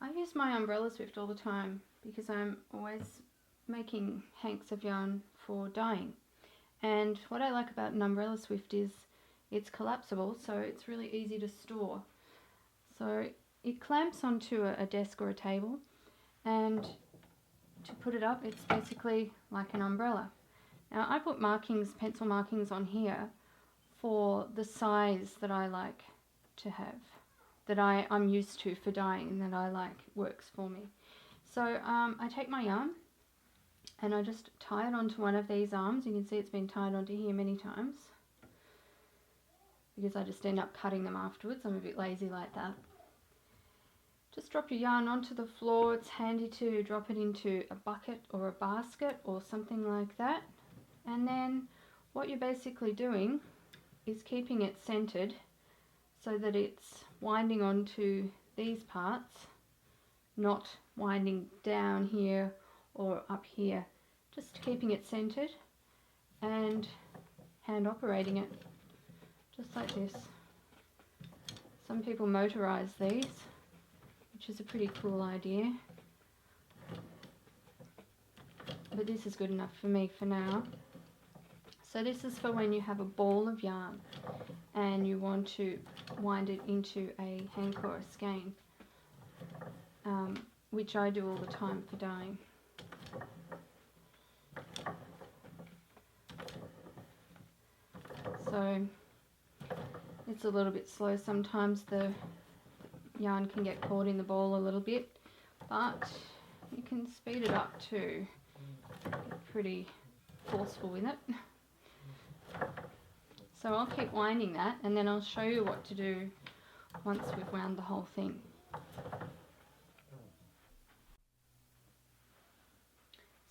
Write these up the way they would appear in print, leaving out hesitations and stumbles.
I use my umbrella swift all the time because I'm always making hanks of yarn for dyeing. And what I like about an umbrella swift is it's collapsible, so it's really easy to store. So it clamps onto a desk or a table, and to put it up, it's basically like an umbrella. Now I put markings, pencil markings on here for the size that I like to have, that I'm used to for dyeing and that I like works for me. So I take my yarn and I just tie it onto one of these arms. You can see it's been tied onto here many times because I just end up cutting them afterwards. I'm a bit lazy like that. Just drop your yarn onto the floor. It's handy to drop it into a bucket or a basket or something like that. And then what you're basically doing is keeping it centered so that it's winding onto these parts, not winding down here or up here. Just keeping it centered and hand operating it, just like this. Some people motorize these, which is a pretty cool idea, but this is good enough for me for now. So this is for when you have a ball of yarn and you want to wind it into a hank or a skein, which I do all the time for dyeing. So it's a little bit slow sometimes. The yarn can get caught in the ball a little bit, but you can speed it up too. Get pretty forceful with it. So I'll keep winding that and then I'll show you what to do once we've wound the whole thing.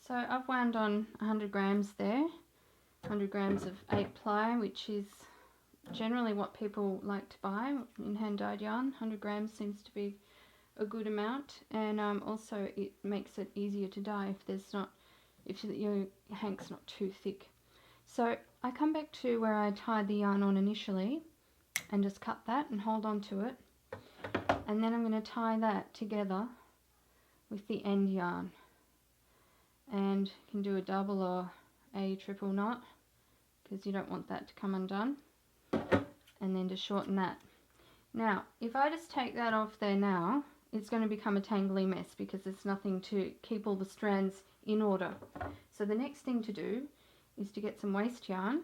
So I've wound on 100 grams there, 100 grams of 8 ply, which is generally what people like to buy in hand dyed yarn. 100 grams seems to be a good amount, and also it makes it easier to dye if your hank's not too thick. So I come back to where I tied the yarn on initially and just cut that and hold on to it, and then I'm going to tie that together with the end yarn, and you can do a double or a triple knot because you don't want that to come undone, and then to shorten that. Now if I just take that off there now, it's going to become a tangly mess because there's nothing to keep all the strands in order. So the next thing to do is to get some waste yarn.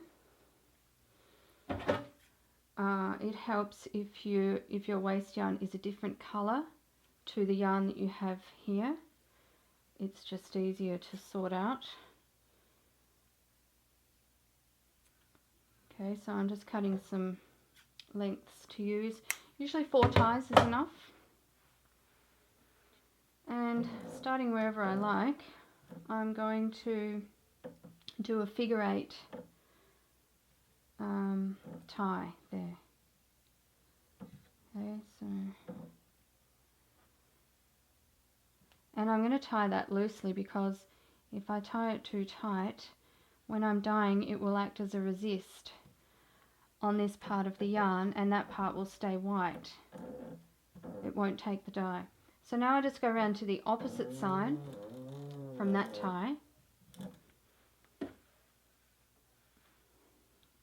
It helps if your waste yarn is a different colour to the yarn that you have here. It's just easier to sort out. Okay, so I'm just cutting some lengths to use. Usually 4 ties is enough. And starting wherever I like, I'm going to do a figure 8 tie there. Okay, so, and I'm going to tie that loosely because if I tie it too tight, when I'm dyeing it will act as a resist on this part of the yarn, and that part will stay white. It won't take the dye. So now I just go around to the opposite side from that tie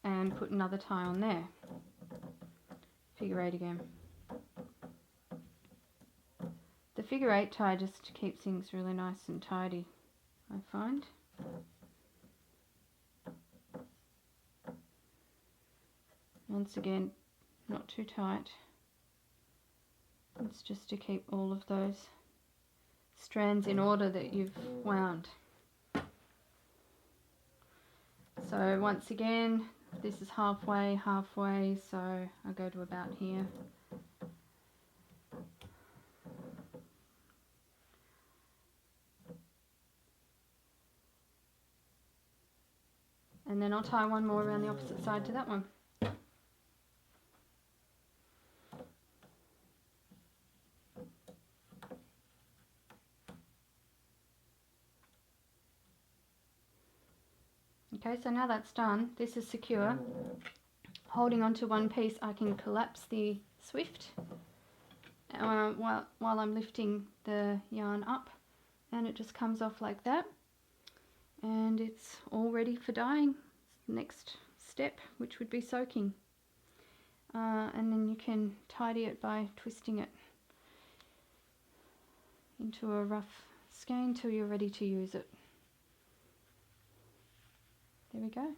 and put another tie on there. Figure 8 again. The figure 8 tie just keeps things really nice and tidy, I find. Once again, not too tight. It's just to keep all of those strands in order that you've wound. So once again, this is halfway, so I go to about here. And then I'll tie one more around the opposite side to that one. Okay, so now that's done, this is secure. Holding onto one piece, I can collapse the swift while I'm lifting the yarn up, and it just comes off like that, and it's all ready for dyeing. Next step, which would be soaking, and then you can tidy it by twisting it into a rough skein till you're ready to use it. There we go.